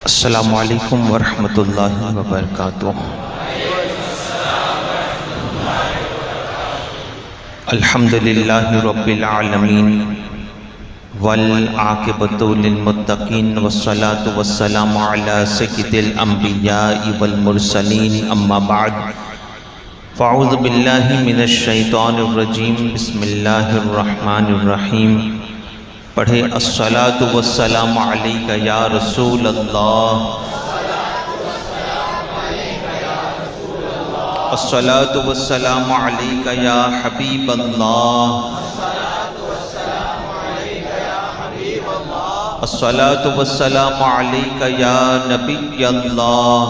अस्सलामु अलैकुम वरहमतुल्लाहि वबरकातुह। अल्हम्दुलिल्लाहि रब्बिल आलमीन वल आक़िबतु लिल मुत्तक़ीन वस्सलातु वस्सलामु अला सय्यिदिल अंबियाइ वल मुरसलीन अम्मा बाद फ़अऊज़ु बिल्लाहि मिनश शैतानिर रजीम बिस्मिल्लाहिर रहमानिर रहीम। पढ़े अस्सलातु वस्सलामु अलैका या रसूल अल्लाह, अस्सलातु वस्सलामु अलैका या हबीब अल्लाह, अस्सलातु वस्सलामु अलैका या नबी अल्लाह,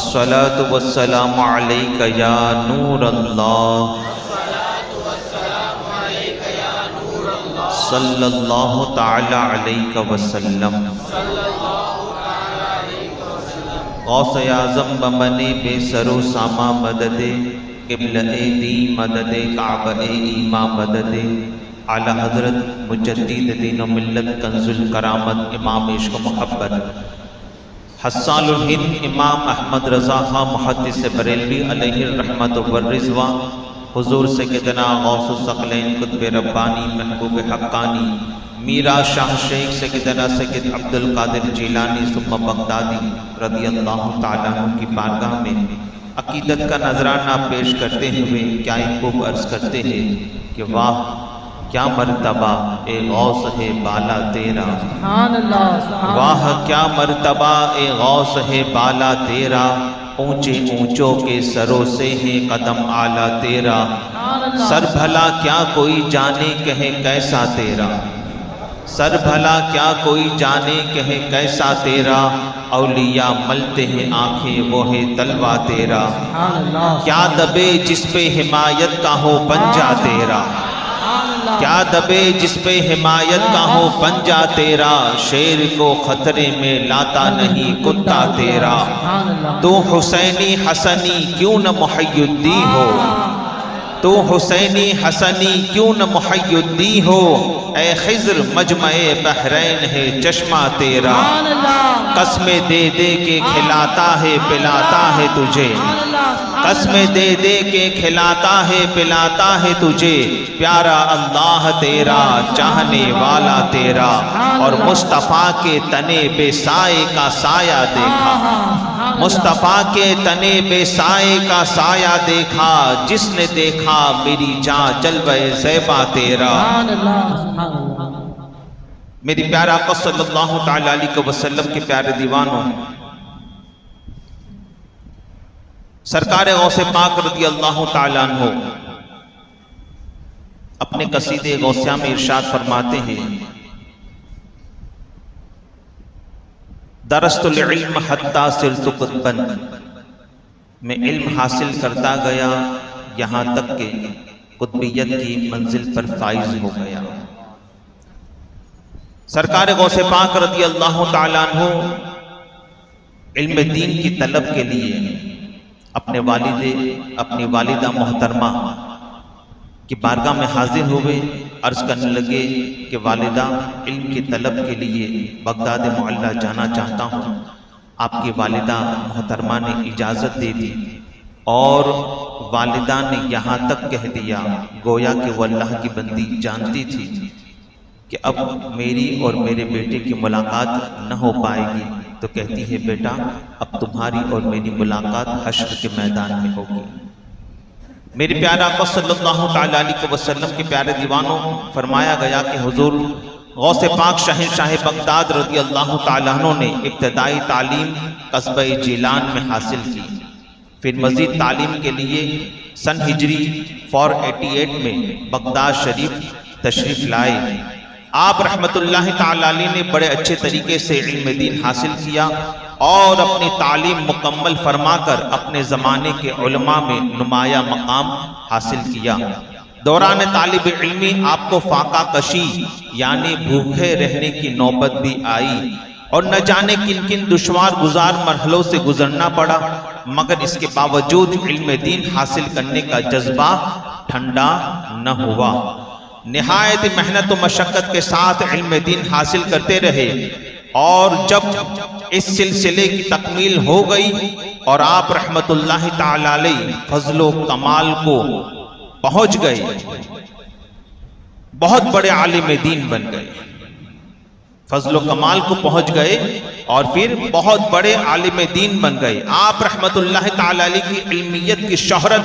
अस्सलातु वस्सलामु अलैका या नूर अल्लाह, सल्लल्लाहु ताला अलैका वसल्लम। गौस-ए आज़म बमने बेसरो सामा मददे क़िबला-ए दी मददे काबा-ए ईमा मददे आला हज़रत मुजद्दिद दीन व मिल्लत कंज़ुल करामत इमाम इश्क़ मोहब्बत हस्सानुल हिंद इमाम अहमद रज़ा खां मुहद्दिस बरेलवी अलैहि रहमत व रिज़वा हुज़ूर सैयदना गौसुस सकलैन कुतुब रब्बानी महबूब हक्कानी मीरा शाह शेख सैयदना सैयद अब्दुल कादिर जीलानी सुम्मा बगदादी रज़ियल्लाहु ताला अन्हु की बारगाह में अकीदत का नजराना पेश करते हुए क्या खूब अर्ज़ करते हैं कि वाह क्या मर्तबा ए गौस है बाला तेरा, वाह क्या मर्तबा ए गौस है बाला तेरा, ऊंचे ऊंचों के सरों से है कदम आला तेरा, सर भला क्या कोई जाने कहे कैसा तेरा, सर भला क्या कोई जाने कहे कैसा तेरा, औलिया मलते हैं आंखें वो है तलवा तेरा, क्या दबे जिस पे हिमायत का हो पंजा तेरा, क्या दबे जिस पे हिमायत का हो पंजा तेरा, शेर को खतरे में लाता नहीं कुत्ता तेरा, तो हुसैनी हसनी क्यों न मुहय्युद्दी हो, तो हुसैनी हसनी क्यों न मुहय्युद्दी हो, ए खिज़्र मजमए बहरैन है चश्मा तेरा, कसमें दे दे के खिलाता है पिलाता है तुझे, कसमें दे दे के खिलाता है पिलाता है तुझे, प्यारा अल्लाह तेरा चाहने वाला तेरा, और मुस्तफ़ा के तने बेसाए का साया देखा, मुस्तफ़ा के तने बेसाए का साया देखा, जिसने देखा मेरी जान जलवे ज़ैबा तेरा। मेरी प्यारा आका सल्लल्लाहु ताला अलैहि वसल्लम के प्यारे दीवानों, सरकार गौसे पाक रज़ी अल्लाहु ताला अन्हु अपने कसीदे गौसिया में इरशाद फरमाते हैं, दरस्तुल इल्म हत्ता सिरतु कुतबन, मैं इल्म हासिल करता गया यहाँ तक के कुतबियत की मंजिल पर फाइज हो गया। सरकार गौसे पाक रज़ी अल्लाहु ताला अन्हु इल्म दीन की तलब के लिए अपनी वालिदा मोहतरमा की बारगाह में हाजिर हुए। अर्ज करने लगे कि वालिदा, इल्म की तलब के लिए बगदाद मुअल्ला जाना चाहता हूँ। आपकी वालिदा मोहतरमा ने इजाज़त दे दी और वालिदा ने यहाँ तक कह दिया, गोया कि वो अल्लाह की बंदी जानती थी कि अब मेरी और मेरे बेटे की मुलाकात न हो पाएगी, तो कहती है बेटा अब तुम्हारी और मेरी मुलाकात हश्र के मैदान में होगी। मेरे प्यारे आका सल्लल्लाहु ताला अलैहि वसल्लम के प्यारे दीवानों, फरमाया गया कि हुजूर गौसे पाक शहंशाह बगदाद रज़ी अल्लाहु ताला अन्हु ने इब्तदाई तालीम कस्बे जीलान में हासिल की, फिर मज़ीद तालीम के लिए सन हिजरी 488 में बगदाद शरीफ तशरीफ़ लाए। आप रहमतुल्लाह ताला अलैह ने बड़े अच्छे तरीके से इल्म दीन हासिल किया और अपनी तालीम मुकम्मल फरमाकर अपने ज़माने के उलमा में नुमाया मकाम हासिल किया। दौरान तालिब इल्मी आपको फाका कशी यानी भूखे रहने की नौबत भी आई और न जाने किन किन दुश्वार गुजार मरहलों से गुजरना पड़ा, मगर इसके बावजूद इल्म दीन हासिल करने का जज्बा ठंडा न हुआ। निहायत मेहनत व मशक्क़त के साथ इल्म दीन हासिल करते रहे, और जब इस सिलसिले की तकमील हो गई और आप रहमतुल्लाहि ताला अलैहि फजलो कमाल को पहुंच गए, बहुत बड़े आलिम दीन बन गए, फजलो कमाल को पहुंच गए और फिर बहुत बड़े आलिम दीन बन गए। आप रहमतुल्लाहि ताला अलैहि की इल्मियत की शोहरत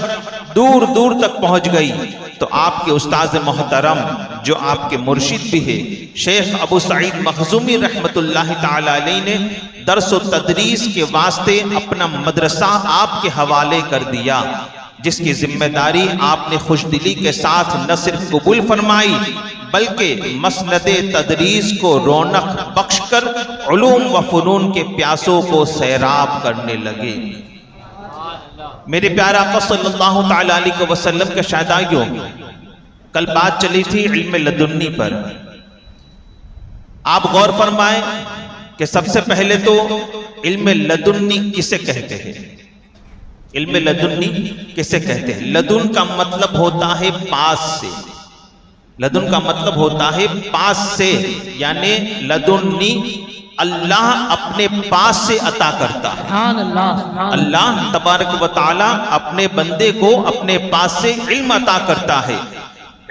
दूर दूर तक पहुंच गई। तो आपके उस्ताद मोहतरम जो आपके मुर्शिद भी है शेख अबू सईद मखजूमी रहमतुल्लाहि ताला अलैहि ने दर्स व तदरीस के वास्ते अपना मदरसा आपके हवाले कर दिया, जिसकी जिम्मेदारी आपने खुशदिली के साथ न सिर्फ कबूल फरमाई बल्कि मसनदे तदरीस को रौनक बख्शकर उलूम व फनून के प्यासों को सैराब करने लगे। मेरे प्यारे आका सल्लल्लाहु ताला अलैहि वसल्लम के शादाइयों, कल बात चली थी इल्म लदुन्नी पर। आप गौर फरमाएं कि सबसे पहले तो इल्म लदुन्नी किसे कहते हैं? इल्म लदुन्नी किसे कहते हैं? लदुन का मतलब होता है पास से, लदुन का मतलब होता है पास से, यानी लदुन्नी अल्लाह अपने पास से अता करता है। अल्लाह तबारक व तआला अपने बंदे को अपने पास से इल्म अता करता है।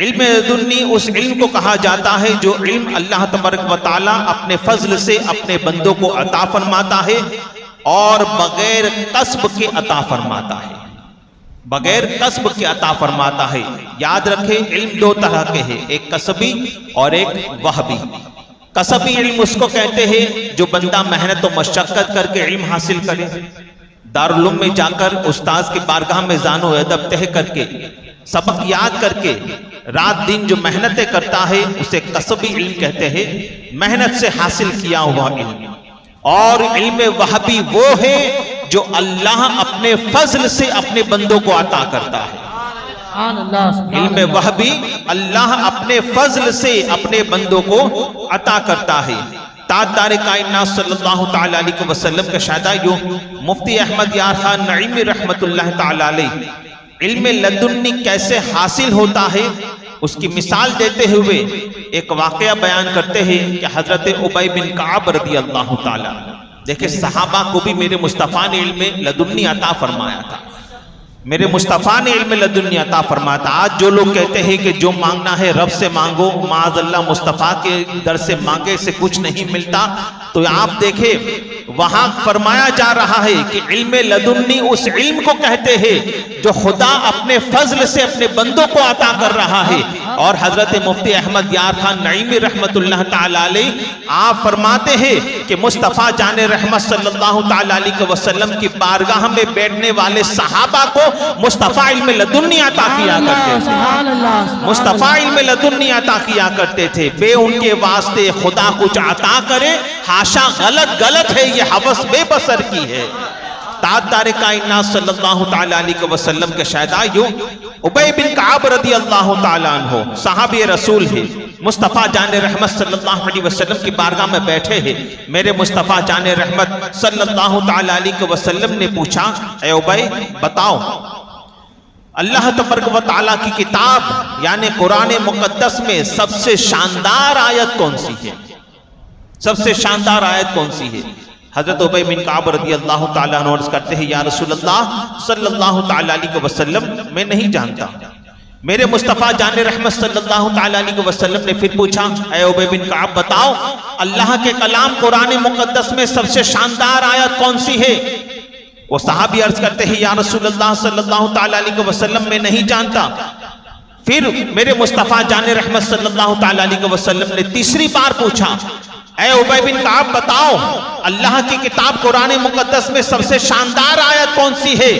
इल्म लदुन्नी उस इल्म को कहा जाता है जो इल्म अल्लाह तबारक व तआला अपने फजल से अपने बंदों को अता फरमाता है और बगैर कस्ब के अता फरमाता है, बगैर कस्ब के अता फरमाता है। याद रखें इल्म दो तरह के हैं, एक कसबी और एक वहबी। कसबी इल्म उसको कहते हैं जो बंदा मेहनत और मशक्कत करके इल्म हासिल करे, दारुल उलूम में जाकर उस्ताद की बारगाह में जानो अदब तह करके सबक याद करके रात दिन जो मेहनतें करता है उसे कसबी इल्म कहते हैं, मेहनत से हासिल किया हुआ इल्म। और इल्म वहबी वो है जो अल्लाह अपने फजल से अपने बंदों को अता करता है। इल्म वहबी अल्लाह अपने फजल से अपने बंदों को अता करता है। ताजदार कायनात सल्लल्लाहु ताला अलैहि वसल्लम के शादाइयों मुफ्ती अहमद यार खान नईमी रहमतुल्लाह ताला अलैहि इल्म लदुन्नी कैसे हासिल होता है उसकी मिसाल देते हुए एक वाकया बयान करते हैं कि हजरत उबई बिन काब रदी अल्लाह ताला, देखिए सहाबा को भी मेरे मुस्तफ़ा ने इल्म लदुन्नी अता फरमाया था, मेरे मुस्तफ़ा ने इल्म लदुन्नी अता फरमाया था। आज जो लोग कहते हैं कि जो मांगना है रब से मांगो, माज़अल्लाह मुस्तफ़ा के दर से मांगे से कुछ नहीं मिलता, तो आप देखें वहां फरमाया जा रहा है कि इल्म लदुन्नी उस इल्म को कहते हैं जो खुदा अपने फजल से अपने बंदों को अता कर रहा है। और हजरत मुफ्ती अहमद यार खान नईमी रहमतुल्लाह ताला अलैहि आप फरमाते हैं कि मुस्तफ़ा जाने रहमत सल्लल्लाहु ताला अलैहि वसल्लम की बारगाह में बैठने वाले सहाबा को मुस्तफ़ा इल्म लदुन्नी अता किया करते थे, मुस्तफ़ा इल्म लदुन्नी अता किया करते थे। बे उनके वास्ते खुदा कुछ अता करे हाशा, गलत गलत है, ये हवस बेबसर की है। ताजदार कायनात सल्लल्लाहु ताला अलैहि वसल्लम के शादाइयों उबई बिन काब रदी अल्लाह ताला अन्हु सहाबी रसूल है, मुस्तफ़ा जाने रहमत सल्लल्लाहु अलैहि वसल्लम की बारगाह में बैठे हैं। मेरे मुस्तफ़ा जाने रहमत सल्लल्लाहु ताला अलैहि वसल्लम ने पूछा, ए उबई बताओ अल्लाह तबारक व तआला की किताब यानी कुरान मुकद्दस में सबसे शानदार आयत कौन सी है? सबसे शानदार आयत कौन सी है? हजरत उबई बिन काब रदी अल्लाह ताला अन्हु अर्ज़ करते हैं, या रसूलल्लाह सल्लल्लाहु ताला अलैहि वसल्लम मैं नहीं जानता। मेरे मुस्तफ़ा जाने रहमत सल्लल्लाहु ताला अलैहि वसल्लम ने फिर पूछा, ऐ उबई बिन काब बताओ अल्लाह के कलाम कुरान मुकद्दस में सबसे शानदार आयत कौन सी है? वो सहाबी अर्ज करते हैं, या रसूलल्लाह सल्लल्लाहु ताला अलैहि वसल्लम मैं नहीं जानता। फिर मेरे मुस्तफ़ा जाने रहमत सल्लल्लाहु ताला अलैहि वसल्लम ने तीसरी बार पूछा, ऐ उबई बिन काब बताओ अल्लाह की किताब कुरान मुकद्दस में सबसे शानदार आयत कौन सी है?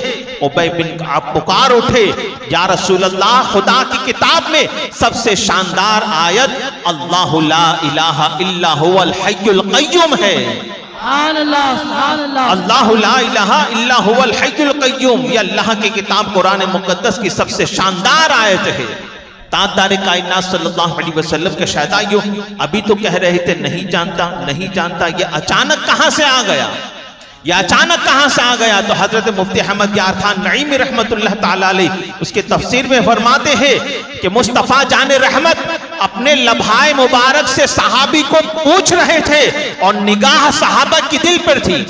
उबई बिन काब पुकार उठे, या रसूल अल्लाह खुदा की किताब में सबसे शानदार आयत अल्लाहु ला इलाहा इल्ला हुवल हय्युल क़य्यूम है। अल्लाहु ला इलाहा इल्ला हुवल हय्युल क़य्यूम, ये अल्लाह की किताब कुरान मुकद्दस की सबसे शानदार आयत है। ताजदार कायनात सल्लल्लाहु अलैहि वसल्लम के शादाइयों अभी तो कह रहे थे नहीं जानता नहीं जानता, ये अचानक कहां से आ गया? ये अचानक कहां से आ गया? तो हजरत मुफ्ती अहमद यार खान नईमी रहमतुल्लाह ताला अलैह उसके तफसीर में फरमाते हैं कि मुस्तफ़ा जाने रहमत अपने लम्हाए मुबारक से सहाबी को पूछ रहे थे और निगाह सहाबा की दिल पर थी,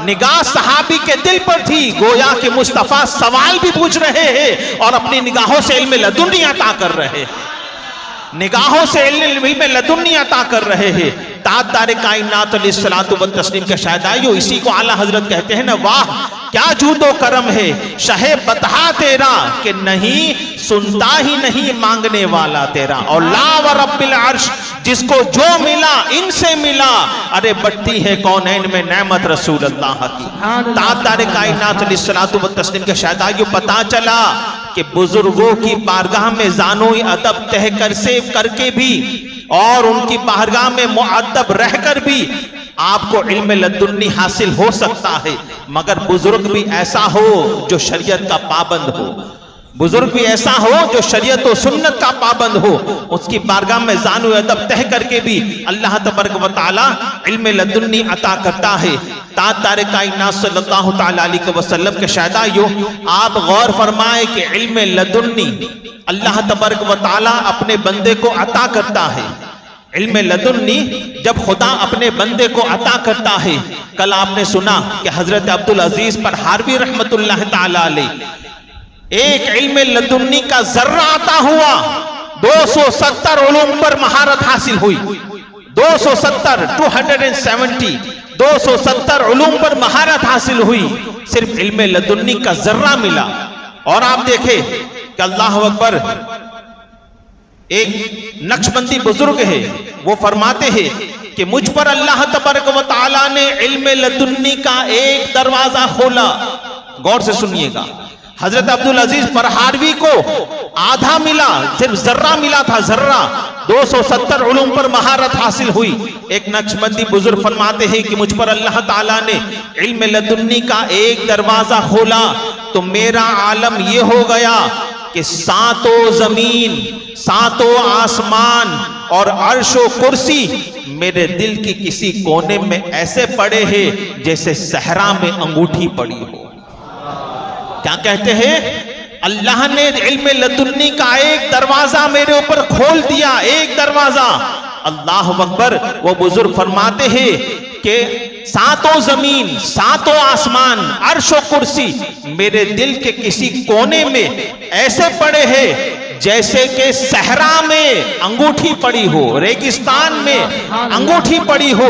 निगाह सहाबी के दिल पर थी। गोया कि मुस्तफ़ा सवाल भी पूछ रहे हैं और अपनी निगाहों से इल्म लदुन्नी अता कर रहे हैं, निगाहों से इल्म लदुन्नी अता कर रहे हैं। ताजदार कायनात अलैहिस्सलातु व तस्लीम के शायदाइयो, इसी को आला हजरत कहते हैं ना, वाह क्या जूदो करम है शहे बतहा तेरा, कि नहीं सुनता ही नहीं मांगने वाला तेरा। और ला व रब्बिल अर्श, जिसको जो मिला इनसे मिला, अरे बढ़ती है कौनैन में नेमत रसूल अल्लाह की। ताजदार कायनात अलैहिस्सलातु व तस्लीम के शायदाइयो, पता चला कि बुजुर्गों की बारगाह में जानोई अदब तह कर से करके भी और उनकी बारगाह में मुअद्दब रहकर भी आपको इल्म लदुन्नी हासिल हो सकता है, मगर बुजुर्ग भी ऐसा हो जो शरीयत का पाबंद हो, बुजुर्ग भी ऐसा हो जो शरीयत और सुन्नत का पाबंद हो। उसकी बारगाह में जानू अदब तह करके भी अल्लाह तबारक व तआला इल्म लदुन्नी अता करता है। ताजदार कायनात सल्लल्लाहु तआला अलैहि वसल्लम के शायदाइयो, आप गौर फरमाए कि इल्म लदुन्नी अल्लाह तबारक व तआला अपने बंदे को अता करता है। इल्म लदुन्नी जब खुदा अपने बंदे को अता करता है, कल आपने सुना कि हजरत अब्दुल अजीज पर हारवी रहमतुल्लाह तआला अलैह एक इल्म लदुन्नी का जर्रा अता हुआ, 270 उलूम पर महारत हासिल हुई, 270 उलूम पर महारत हासिल हुई, सिर्फ इल्म लदुन्नी का जर्रा मिला। और आप देखें कि अल्लाह अकबर, एक नक्शबंदी बुजुर्ग है, वो फरमाते हैं कि मुझ पर अल्लाह तबारक व तआला ने इल्म लदुन्नी का एक दरवाजा खोला। गौर से सुनिएगा, हजरत अब्दुल अजीज परहारवी को आधा मिला, सिर्फ जर्रा मिला था, जर्रा। 270 उलूम पर महारत हासिल हुई। एक नक्शबंदी बुजुर्ग फरमाते हैं कि मुझ पर अल्लाह ताला ने इल्म लदुन्नी का एक दरवाजा खोला तो मेरा आलम ये हो गया कि सातों जमीन, सातों आसमान और अर्शो कुर्सी मेरे दिल की किसी कोने में ऐसे पड़े हैं जैसे सहरा में अंगूठी पड़ी हो। क्या कहते हैं? अल्लाह ने इल्म लदुन्नी का एक दरवाजा मेरे ऊपर खोल दिया, एक दरवाजा। अल्लाह अकबर। वो बुजुर्ग फरमाते हैं कि सातों जमीन, सातों आसमान, अर्श और कुर्सी मेरे दिल के किसी कोने में ऐसे पड़े हैं जैसे कि सहरा में अंगूठी पड़ी हो, रेगिस्तान में अंगूठी पड़ी हो।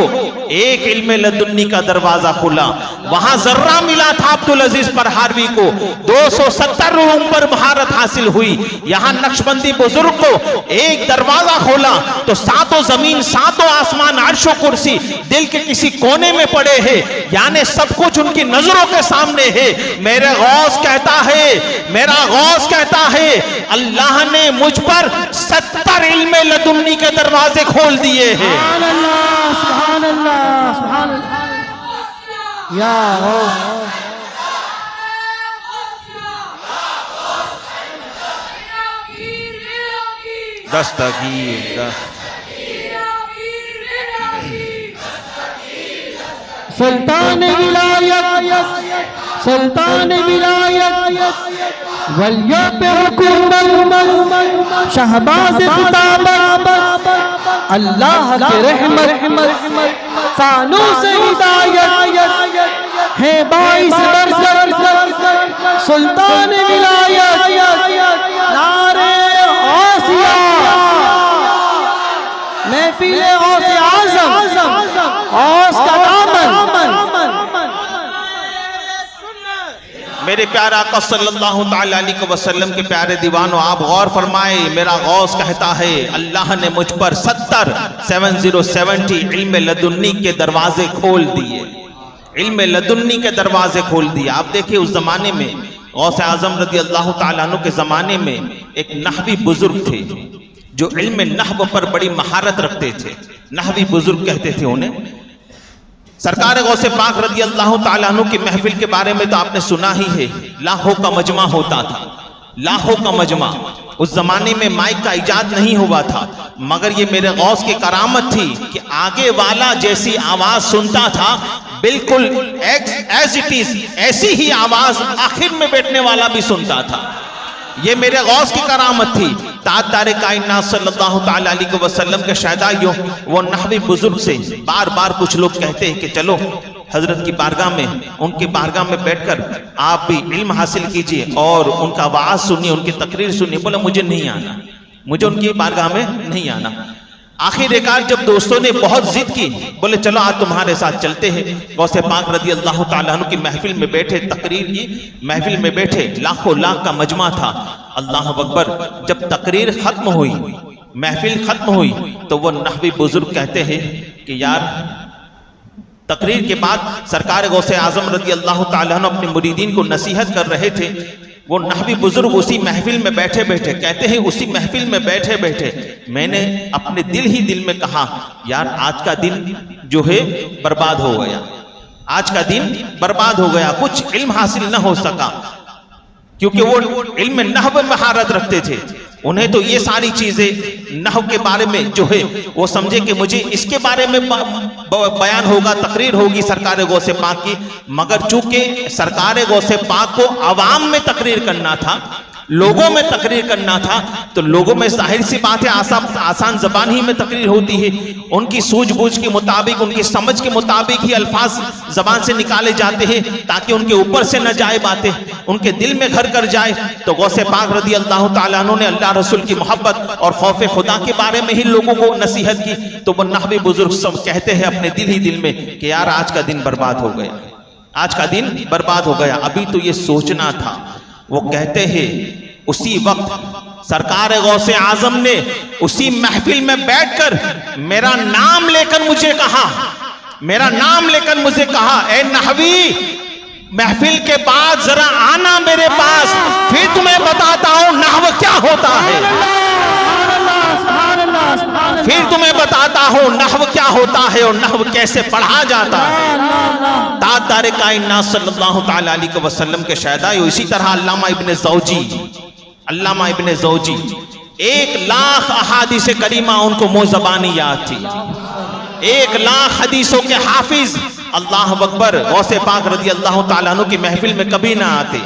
एक इल्म लदुन्नी का दरवाजा खुला, वहां जर्रा मिला था अब्दुल अजीज परहारवी को, 270 उलूम पर महारत हासिल हुई। यहां नक्शबंदी बुजुर्ग को एक दरवाजा खोला तो सातों जमीन, सातों आसमान, अर्शो कुर्सी दिल के किसी कोने में पड़े हैं, यानी सब कुछ उनकी नजरों के सामने है। मेरे गौस कहता है, मेरा गौस कहता है, अल्लाह ने मुझ पर 70 इल्म लदुन्नी के दरवाजे खोल दिए हैं। सुभान अल्लाह, सुभान अल्लाह, या दस्तगीर सुल्तान विलायत, सुल्तान विलायत, वलियों पे हुकूमत, शहबाज खिताबत, अल्लाह की रहमत, सानू से हिदायत है 22 बरस, सुल्तान विलायत, नारे गौसिया, महफिल गौसे आज़म, गौस का मेरे प्यारे आका सल्लल्लाहु ताला अलैहि वसल्लम के प्यारे दीवानों, आप गौर फरमाए। मेरा गौस कहता है अल्लाह ने मुझ पर 70 इल्म लदुन्नी के दरवाजे खोल दिए, इल्म लदुन्नी के दरवाजे खोल दिए। आप देखिए उस जमाने में गौस आजम रज़ी अल्लाह ताला अन्हु के जमाने में एक नहवी बुजुर्ग थे जो इल्म नहव पर बड़ी महारत रखते थे। नहवी बुजुर्ग कहते थे उन्हें। सरकार गौसे पाक रज़ी अल्लाह ताला अन्हु की महफिल के बारे में तो आपने सुना ही है, लाखों का मजमा होता था, लाखों का मजमा। उस जमाने में माइक का इजाद नहीं हुआ था, मगर ये मेरे गौस की करामत थी कि आगे वाला जैसी आवाज सुनता था बिल्कुल एज इट इज ऐसी ही आवाज आखिर में बैठने वाला भी सुनता था। ये मेरे गौस की करामत थी। ताजदार कायनात सल्लल्लाहु ताला अलैहि वसल्लम के शहदाइयों वो नहवी बुजुर्ग से बार बार कुछ लोग कहते हैं कि चलो हजरत की बारगाह में, उनकी बारगाह में बैठकर आप भी इल्म हासिल कीजिए और उनका वाज सुनिए, उनकी तकरीर सुनिए। बोला मुझे नहीं आना, मुझे उनकी बारगाह में नहीं आना। आखिरकार जब दोस्तों ने बहुत जिद की, बोले चलो आज तुम्हारे साथ चलते हैं। गौसे पाक रदी अल्लाह ताला अन्हु की महफिल में बैठे, तकरीर की महफिल में बैठे, लाखों लाख का मजमा था। अल्लाह अकबर। जब तकरीर खत्म हुई, महफिल खत्म हुई, तो वो नहवी बुजुर्ग कहते हैं कि यार तकरीर के बाद सरकार गौसे आजम रदी अल्लाह ताला अन्हु अपने मुरीदीन को नसीहत कर रहे थे। वो नहवी बुजुर्ग उसी महफिल में बैठे बैठे कहते हैं, उसी महफिल में बैठे बैठे मैंने अपने दिल ही दिल में कहा, यार आज का दिन जो है बर्बाद हो गया, आज का दिन बर्बाद हो गया। कुछ इल्म हासिल न हो सका, क्योंकि वो इल्म नहव में महारत रखते थे। उन्हें तो ये सारी चीजें नहव के बारे में जो है वो समझे कि मुझे इसके बारे में बयान होगा, तकरीर होगी सरकार गौसे पाक की। मगर चूंकि सरकार गौसे पाक को अवाम में तकरीर करना था, लोगों में तकरीर करना था, तो लोगों में जाहिर सी बात है आसान जबान ही में तकरीर होती है। उनकी सूझबूझ के मुताबिक, उनकी समझ के मुताबिक ही अल्फाज जबान से निकाले जाते हैं, ताकि उनके ऊपर से न जाए बातें, उनके दिल में घर कर जाए। तो गौसे पाक रदी अल्लाह ताला अन्हु ने अल्लाह रसूल की मोहब्बत और खौफ खुदा के बारे में ही लोगों को नसीहत की। तो वो नहवी बुजुर्ग सब कहते हैं अपने दिल ही दिल में कि यार आज का दिन बर्बाद हो गया, आज का दिन बर्बाद हो गया, अभी तो ये सोचना था। वो कहते हैं उसी वक्त सरकार गौसे आजम ने उसी महफिल में बैठकर मेरा नाम लेकर मुझे कहा, मेरा नाम लेकर मुझे कहा, ए नहवी महफिल के बाद जरा आना मेरे पास, फिर तुम्हें बताता हूं नहव क्या होता है, फिर तुम्हें बताता हूं नहव क्या होता है और नहव कैसे पढ़ा जाता है। ताजदार कायनात सल्लल्लाहु ताला अलैहि वसल्लम के शहदाई इसी तरह अल्लामा इब्ने जौजी, अल्लामा इब्ने जौजी 1 लाख अहादीस करीमा उनको मुज़बानी याद थी, 1 लाख हदीसों के हाफिज। अल्लाह अकबर। गौसे पाक रदी अल्लाह ताला अन्हु की महफिल में कभी ना आते।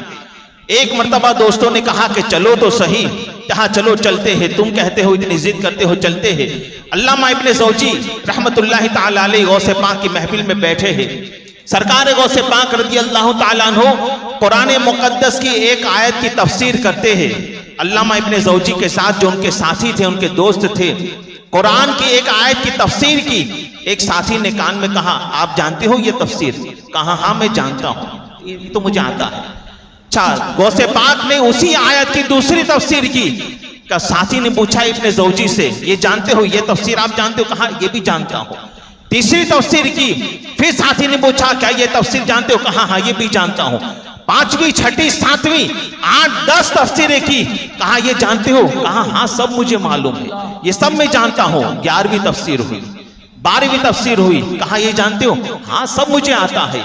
एक मर्तबा दोस्तों ने कहा कि चलो तो सही, कहा चलो चलते हैं, तुम कहते हो इतनी जिद करते हो, चलते हैं। अल्लामा इब्ने जौजी रहमतुल्लाहि ताला अलैहि गौसे पाक की महफिल में बैठे हैं। सरकार गौसे पाक रदी अल्लाह ताला अन्हु कुरान मुकद्दस की एक आयत की तफसीर करते हैं। अल्लामा इब्ने जौजी के साथ जो उनके साथी थे, उनके दोस्त थे, कुरान की एक आयत की तफसीर की। एक साथी ने कान में कहा, आप जानते हो ये तफसीर? कहा हाँ मैं जानता हूं, ये तो मुझे आता है। अच्छा, गौसे पाक ने उसी आयत की दूसरी तफसीर की। का साथी ने पूछा इब्ने जौजी से, ये जानते हो, ये तफसीर आप जानते हो? कहा ये भी जानता हूं। तीसरी तफसीर की, फिर साथी ने पूछा क्या ये तफसीर जानते हो? कहा हाँ ये भी जानता हूं। 5वीं, 6वीं, 7वीं, 8, 10 तफसीरें की। कहा ये जानते हो? कहा हाँ सब मुझे मालूम है, ये सब मैं जानता हूं। 11वीं तफसीर हुई, 12वीं तफसीर हुई। कहा ये जानते हो? हाँ सब मुझे आता है।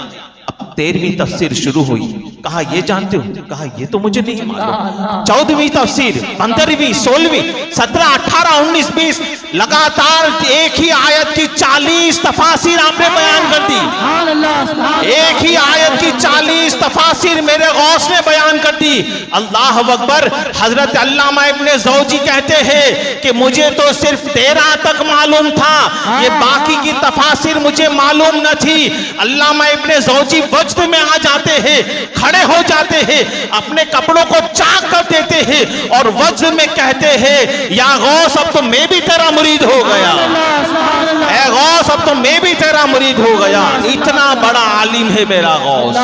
अब 13वीं तफसीर शुरू हुई। कहा ये जानते हो? कहा ये तो मुझे नहीं मालूम। 14वीं तफसीर, 15वीं, 16वीं, 17, 18, 19, 20 लगातार एक ही आयत की 40 तफासिर आपने बयान कर दी। एक ही आयत की 40 तफासिर मेरे गौस ने बयान कर दी। अल्लाह अकबर। हजरत अल्लामा इब्ने जौजी कहते हैं कि मुझे तो सिर्फ 13 तक मालूम था, ये बाकी की तफासिर मुझे मालूम न थी। अल्लामा इब्ने जौजी वज्द में आ जाते हैं, खड़े हो जाते हैं, अपने कपड़ों को चाक कर देते हैं और वज्द में कहते हैं, या गौस अब तो मैं भी तेरा मुरीद हो गया, ए गौस अब तो मैं भी तेरा मुरीद हो गया। इतना बड़ा आलिम है मेरा गौस,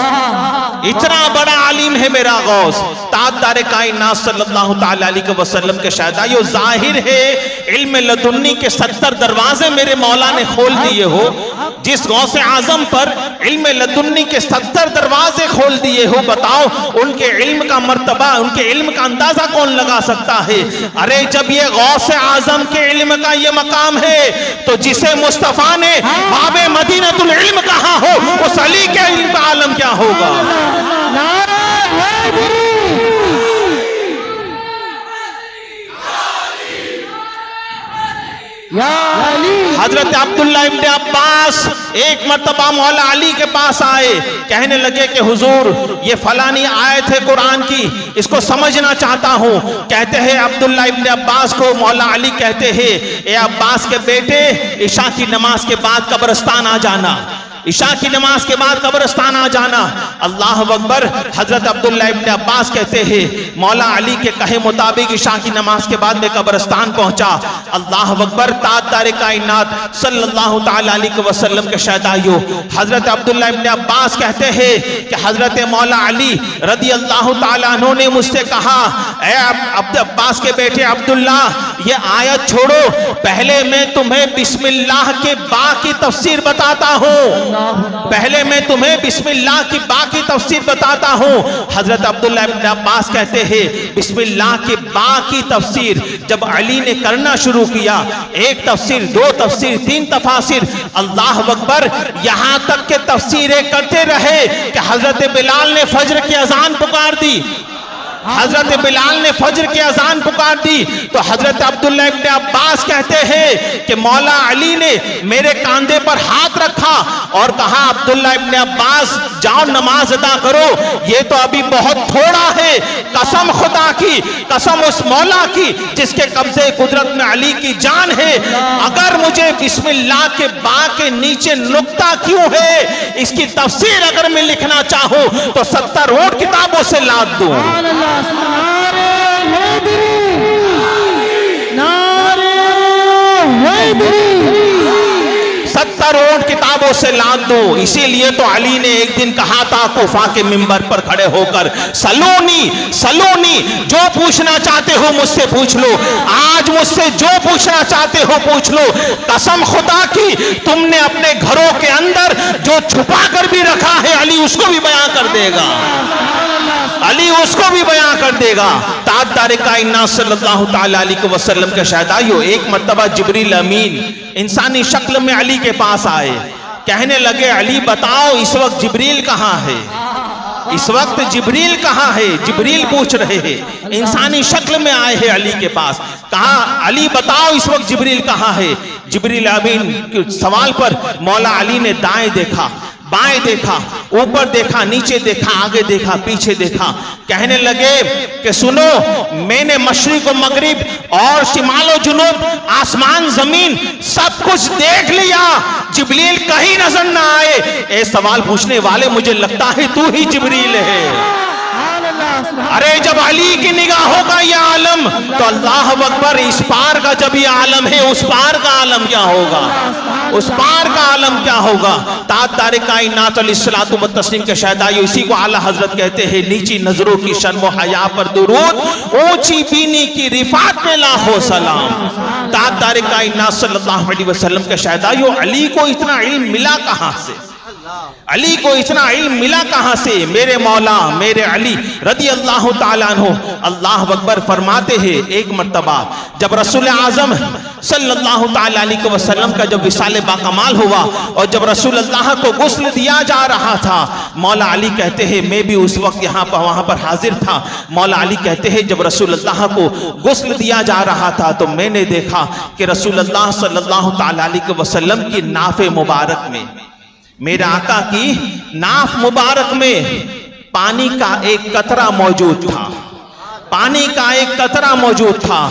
इतना बड़ा आलिम है मेरा गौस। ताजदार कायनात सल्लल्लाहु ताला अलैहि वसल्लम के शहदाई, जाहिर है इल्म लदुन्नी के 70 दरवाजे मेरे मौला ने खोल दिए हो। जिस गौसे आजम पर इल्म लदुन्नी के 70 दरवाजे खोल दिए हो, बताओ उनके इल्म का मर्तबा, उनके इल्म का अंदाजा कौन लगा सकता है? अरे जब ये गौसे आजम के इल्म का ये मकाम है, तो जिसे मुस्तफा ने बाबे मदीनतुल इल्म कहा हो, उस अली के इल्म का आलम क्या होगा? हजरत अब्दुल्ला इब्न अब्बास एक मर्तबा मौला अली के पास आए, कहने लगे कि हुजूर ये फलानी आयत है कुरान की, इसको समझना चाहता हूँ। कहते हैं अब्दुल्ला इब्न अब्बास को मौला अली कहते हैं, ए अब्बास के बेटे, इशा की नमाज के बाद कब्रिस्तान आ जाना, इशा की नमाज के बाद कब्रिस्तान आ जाना। अल्लाह अकबर। हजरत अब्दुल्ला इब्न अब्बास कहते हैं मौला अली के कहे मुताबिक इशा की नमाज के बाद में कब्रिस्तान पहुंचा। अल्लाह अकबर। ताजदार कायनात सल्लल्लाहु ताला अलैहि वसल्लम के शहदाइयों हजरत अब्दुल्ला इब्न अब्बास कहते हैं कि हजरत मौला अली रदी अल्लाह ताला अन्हु ने मुझसे कहा, ए अब्बास के बेटे अब्दुल्ला, ये आयत छोड़ो, पहले मैं तुम्हें बिस्मिल्लाह के बा की तफसीर बताता हूँ, पहले मैं तुम्हें बिस्मिल्लाह की बा की तफसीर बताता हूं। हजरत अब्दुल्ला इब्न अब्बास कहते हैं बिस्मिल्लाह की बा की तफसीर जब अली ने करना शुरू किया, एक तफसीर, दो तफसीर, तीन तफासिर, अल्लाह अकबर, यहां तक के तफसीरें करते रहे कि हजरत बिलाल ने फज्र की अजान पुकार दी, हजरत बिलाल ने फज्र की अजान पुकार दी। तो हजरत अब्दुल्ला इब्न अब्बास कहते हैं कि मौला अली ने मेरे कांधे पर हाथ रखा और कहा, अब्दुल्ला इब्न अब्बास जाओ नमाज अदा करो, ये तो अभी बहुत थोड़ा है, कसम खुदा की, कसम उस मौला की जिसके कब्जे कुदरत में अली की जान है, अगर मुझे बिस्मिल्लाह के बा के नीचे नुक्ता क्यों है, इसकी तफसीर अगर मैं लिखना चाहूं तो 70 ऊंट किताबों से लाद दूं। नारे हैदरी, नारे हैदरी, 70 ऊंट किताबों से लाद दूं। इसीलिए तो अली ने एक दिन कहा था कुफा के मिंबर पर खड़े होकर, सलोनी सलोनी, जो पूछना चाहते हो मुझसे पूछ लो, आज मुझसे जो पूछना चाहते हो पूछ लो, कसम खुदा की तुमने अपने घरों के अंदर जो छुपा कर भी रखा है अली उसको भी बयां कर देगा, अली उसको भी बयां कर देगा। ताजदार कायनात सल्लल्लाहु ताला अलैहि वसल्लम के शहदाइयों एक मर्तबा जिब्रील अमीन इंसानी शक्ल में अली के पास आए, कहने लगे, अली बताओ इस वक्त जिब्रील कहाँ है, इस वक्त जिब्रील कहाँ है। जिब्रील पूछ रहे हैं, इंसानी शक्ल में आए हैं अली के पास, कहा अली बताओ इस वक्त जिब्रील कहाँ है। जिब्रील अमीन के सवाल पर मौला अली ने दाएं देखा, बाएं देखा, ऊपर देखा, नीचे देखा, आगे देखा, पीछे देखा, कहने लगे कि सुनो, मैंने मशरिक व मगरिब और शिमालो जुनूब, आसमान जमीन सब कुछ देख लिया, जिब्रील कहीं नजर ना आए। ए सवाल पूछने वाले, मुझे लगता है तू ही जिब्रील है। अरे जब अली की निगाहों का यह आलम, तो अल्लाह अकबर, इस पार का जब ये आलम है उस पार का आलम क्या होगा, उस पार का आलम क्या होगा। ताजदार कायनात अलैहिस्सलातु व तस्लीम के शहदाइयों इसी को आला हजरत कहते हैं, नीची नजरों की शर्म व हया पर दुरूद, ऊंची बीनी की रिफात में लाखों सलाम। ताजदार कायनात सल्लल्लाहु अलैहि वसल्लम के शहदाइयों अली को इतना इल्म मिला कहां से, अली को इतना इल्म मिला कहां से। मेरे मौला मेरे अली रदी अल्लाह ताला अन्हु अल्लाह अकबर फरमाते हैं, एक मर्तबा जब रसूल आजम सल्लल्लाहु ताला अलैहि वसल्लम का जब विसाल बाकमाल हुआ और जब रसूल अल्लाह को गुस्ल दिया जा रहा था, मौला अली कहते हैं मैं भी उस वक्त यहाँ पर वहां पर हाजिर था। मौला अली कहते हैं जब रसूल अल्लाह को गुस्ल दिया जा रहा था तो मैंने देखा कि रसूल अल्लाह सल्लल्लाहु ताला अलैहि वसल्लम की नाफे मुबारक में, मेरे आका की नाफ मुबारक में पानी का एक कतरा मौजूद था, पानी का एक कतरा मौजूद था।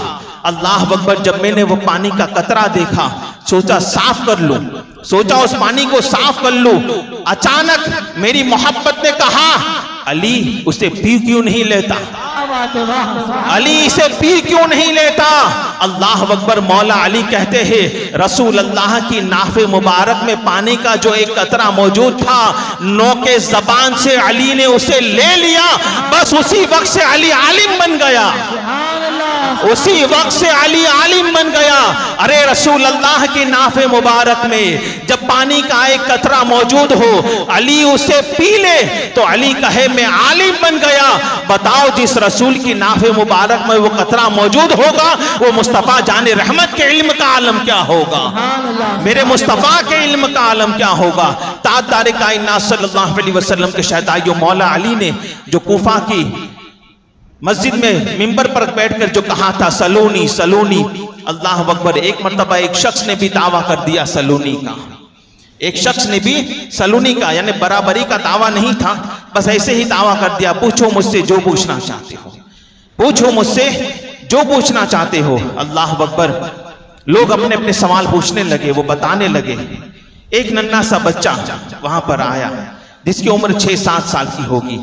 अल्लाह अकबर, जब मैंने वो पानी का कतरा देखा, सोचा साफ कर लूं, सोचा उस पानी को साफ कर लूं। अचानक मेरी मोहब्बत ने कहा, अली उसे पी क्यों नहीं लेता, अली इसे पी क्यों नहीं लेता। अल्लाह अकबर, मौला अली कहते हैं रसूल अल्लाह की नाफे मुबारक में पानी का जो एक कतरा मौजूद था, नोके जबान से अली ने उसे ले लिया, बस उसी वक्त से अली आलिम बन गया, उसी वक्त से अली आलिम बन गया। अरे रसूल अल्लाह की नाफे मुबारक में जब पानी का एक कतरा मौजूद हो, अली उसे पी ले तो अली कहे मैं आलिम बन गया। बताओ जिस रसूल की नाफे मुबारक में वो कतरा मौजूद होगा, वो मुस्तफ़ा जाने रहमत के इल्म का आलम क्या होगा, मेरे मुस्तफ़ा के इल्म का आलम क्या होगा। ताजदार कायनात सल्लल्लाहु अलैहि वसल्लम के शहदाइयों मौला अली ने जो कूफा की मस्जिद में मिंबर पर बैठकर जो कहा था सलोनी सलोनी, अल्लाह अकबर। एक मर्तबा एक शख्स ने भी दावा कर दिया सलोनी का, एक शख्स ने भी सलोनी का, यानी बराबरी का दावा नहीं था, बस ऐसे ही दावा कर दिया, पूछो मुझसे जो पूछना चाहते हो, पूछो मुझसे जो पूछना चाहते हो। अल्लाह अकबर। लोग अपने अपने सवाल पूछने लगे, वो बताने लगे। एक नन्हा सा बच्चा वहां पर आया जिसकी उम्र 6-7 साल की होगी,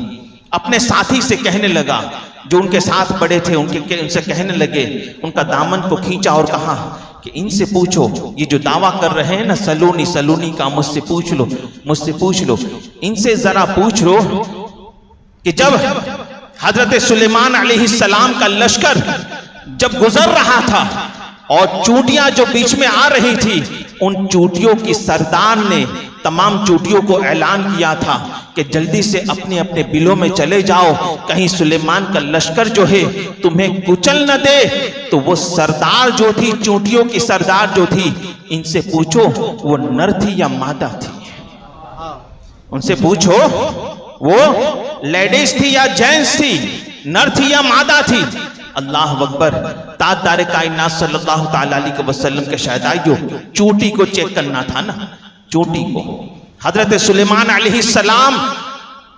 अपने साथी से कहने लगा, जो उनके साथ बड़े थे उनसे कहने लगे, उनका दामन को खींचा और कहा कि इनसे पूछो, ये जो दावा कर रहे हैं ना सलोनी सलोनी का, मुझसे पूछ लो, मुझसे पूछ लो, इनसे जरा पूछ लो कि जब हजरत सुलेमान अलैहिस्सलाम का लश्कर जब गुजर रहा था और चूंटियां जो बीच में आ रही थी, उन चूंटियों की सरदार ने तमाम चूंटियों को ऐलान किया था कि जल्दी से अपने अपने बिलों में चले जाओ, कहीं सुलेमान का लश्कर जो है तुम्हें कुचल न दे। तो वो सरदार जो थी, चूंटियों की सरदार जो थी, इनसे पूछो वो नर थी या मादा थी, उनसे पूछो वो लेडीज थी या जेंट्स थी, नर थी या मादा थी। अल्लाह अकबर। ताजदार कायनात सल्लल्लाहु तआला अलैहि वसल्लम के शहदाइयों, चोटी को चेक करना था ना, चोटी को। हजरत सुलेमान अलैहिस्सलाम,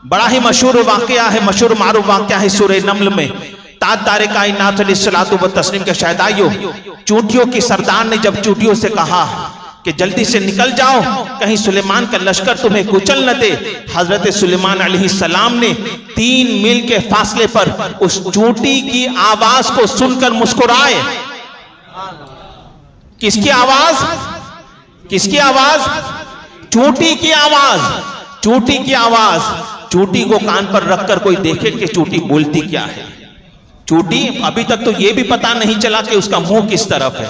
बड़ा ही मशहूर वाकया है, मशहूर मारूफ वाकया है सूरह नम्ल में। ताजदार कायनात अलैहिस्सलातु व तस्लीम के शहदाइयों, चोटियों की सरदार ने जब चोटियों से कहा कि जल्दी से निकल जाओ, कहीं सुलेमान का लश्कर तुम्हें कुचल न दे, हजरत सुलेमान अलैहिस्सलाम ने 3 मील के फासले पर उस चोटी की आवाज को सुनकर मुस्कुराए। किसकी आवाज? किसकी आवाज? चोटी की आवाज, चोटी की आवाज। चोटी को कान पर रखकर कोई देखे कि चोटी बोलती क्या है। चोटी, अभी तक तो यह भी पता नहीं चला कि उसका मुंह किस तरफ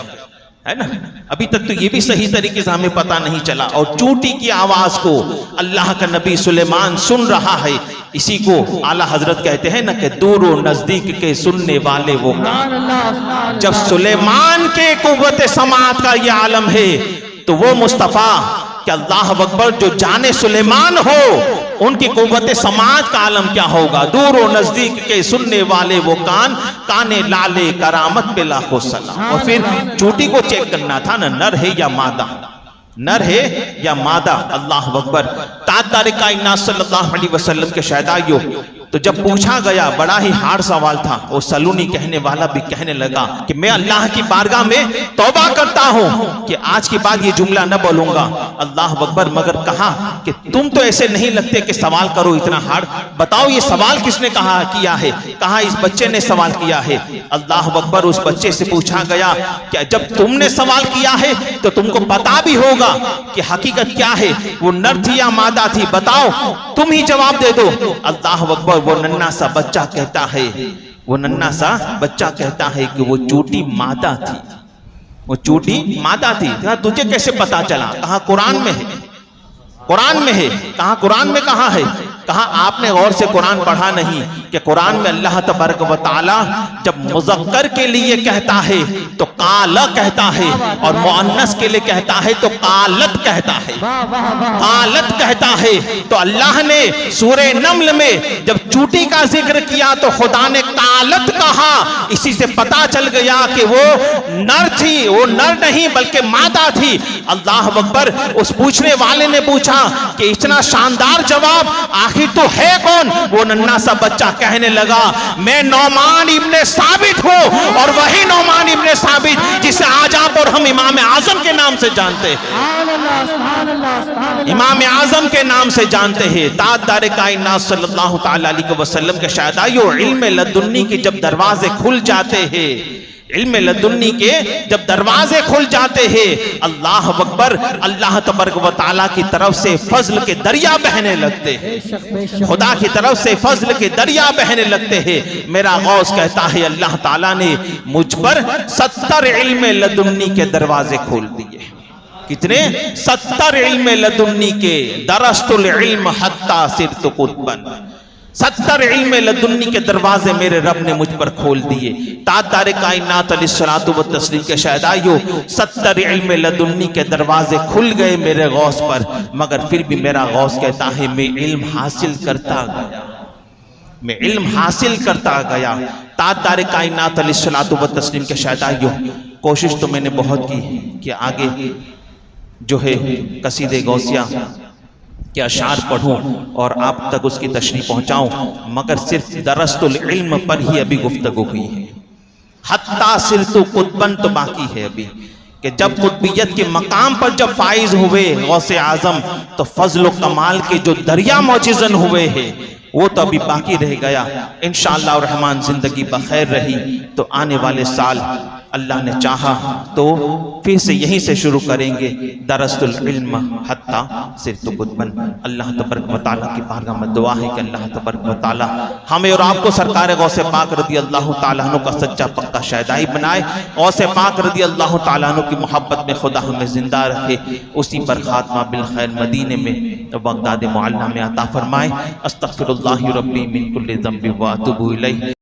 है ना, अभी तक तो ये भी सही तरीके से हमें पता नहीं चला। और चोटी की आवाज को अल्लाह का नबी सुलेमान सुन रहा है। इसी को आला हजरत कहते हैं ना कि दूर और नजदीक के सुनने वाले वो कान। जब सुलेमान के कुव्वत समात का ये आलम है, तो वो मुस्तफा कि अल्लाह अकबर जो जाने सुलेमान हो, उनकी कुव्वत समाज का आलम क्या होगा। दूर और नजदीक के सुनने वाले वो कान, काने लाले करामत पे लाखों सलाम। और फिर चोटी को चेक करना था ना, नर है या मादा, नर है या मादा। अल्लाह अकबर। ताजदार कायनात सल्लल्लाहु अलैहि वसल्लम के शहदाइयों, तो जब पूछा गया, बड़ा ही हार्ड सवाल था, वो सलूनी कहने वाला भी कहने लगा कि मैं अल्लाह की बारगाह में तौबा करता हूं कि आज के बाद ये जुमला न बोलूंगा। अल्लाह अकबर। मगर कहा कि तुम तो ऐसे नहीं लगते कि सवाल करो इतना हार्ड, बताओ ये सवाल किसने कहा किया है। कहा इस बच्चे ने सवाल किया है। अल्लाह अकबर। उस बच्चे से पूछा गया कि जब तुमने सवाल किया है तो तुमको पता भी होगा कि हकीकत क्या है, वो नर थी या मादा थी, बताओ, तुम ही जवाब दे दो। अल्लाह अकबर। वो नन्हा सा बच्चा कहता है, वो नन्हा सा बच्चा कहता है कि वो चोटी मादा थी, वो चोटी मादा थी। कहा तुझे कैसे पता चला? कहा कुरान में है, कुरान में है। कहा कुरान में कहा है? कहा आपने गौर से कुरान पढ़ा नहीं कि कुरान में अल्लाह तबारक व तआला जब मुज़क्कर के लिए कहता है तो काला कहता है, और मुअन्नस के लिए कहता है तो कालत कहता है, कालत कहता है। तो अल्लाह ने सूरह नम्ल में जब चूटी का जिक्र किया तो खुदा ने कालत कहा। इसी से पता चल गया कि वो नर थी, वो नर नहीं बल्कि मादा थी। अल्लाह अकबर। उस पूछने वाले ने पूछा कि इतना शानदार जवाब आखिर तो है कौन? वो नन्हा सा बच्चा कहने लगा, मैं नौमान इब्ने साबित हूं, और वही नौमान इब्ने साबित जिसे आज आप और हम इमाम आजम के नाम से जानते हैं, इमाम आजम के नाम से जानते हैं। ताजदार कायनात सल्लल्लाहु तआला अलैहि वसल्लम के शहदाइयों, इल्म लदुन्नी के जब दरवाजे खुल जाते हैं, इल्म लदुन्नी के जब दरवाजे खुल जाते हैं, अल्लाह अकबर, अल्लाह तबारक व तआला की तरफ से फजल के दरिया बहने लगते हैं, खुदा की तरफ से फजल के दरिया बहने लगते हैं। मेरा गौस कहता है अल्लाह ताला ने मुझ पर 70 इल्म लदुन्नी के दरवाजे खोल दिए। कितने? 70 इल्म लदुन्नी के। दरस्तुल इल्म हत्ता सिरतु कुतबन। 70 इल्म लदुन्नी के दरवाजे मेरे रब ने मुझ पर खोल दिए। ताजदार कायनात अलैहिस्सलातु व तस्लीम के शहदाइयों, 70 इल्म लदुन्नी के दरवाजे खुल गए मेरे गौस पर, मगर फिर भी मेरा गौस कहता है मैं इल्म हासिल करता गया, मैं इल्म हासिल करता गया। ताजदार कायनात अलैहिस्सलातु व तस्लीम के शहदाइयों, कोशिश तो मैंने बहुत की कि आगे जो है कसीदे गौसिया के अशार पढ़ूं और आप तक उसकी तशरीह पहुंचाऊं, मगर सिर्फ दरस्तुल इल्म पर ही अभी गुफ्तगू हुई है। हत्ता सिरतु कुतबन तो बाकी है अभी, कि जब कुतबियत के मकाम पर जब फाइज हुए गौसे आजम, तो फजल कमाल के जो दरिया मौजिज़न हुए हैं वो तो अभी बाकी रह गया। इंशाअल्लाह रहमान जिंदगी बखैर रही तो आने वाले साल अल्लाह ने चाहा तो फिर से यहीं से शुरू करेंगे दरस्तुल इल्म हत्ता सिरतु कुतबन। अल्लाह तबारक व तआला की बारगाह में दुआ है कि अल्लाह तबारक व तआला हमें और आपको सरकार गौसे पाक रदी अल्लाह तआला अन्हु का सच्चा पक्का शहदाई बनाए। गौसे पाक रदी अल्लाह तआला अन्हु की मोहब्बत में खुदा हमें जिंदा रखे, उसी पर खात्मा बिल खैर मदीने में बगदाद मुअल्ला में अता फरमाए। अस्तगफिरुल्लाह रब्बी मिन कुल्लि ज़ंबि व अतूबु इलैह।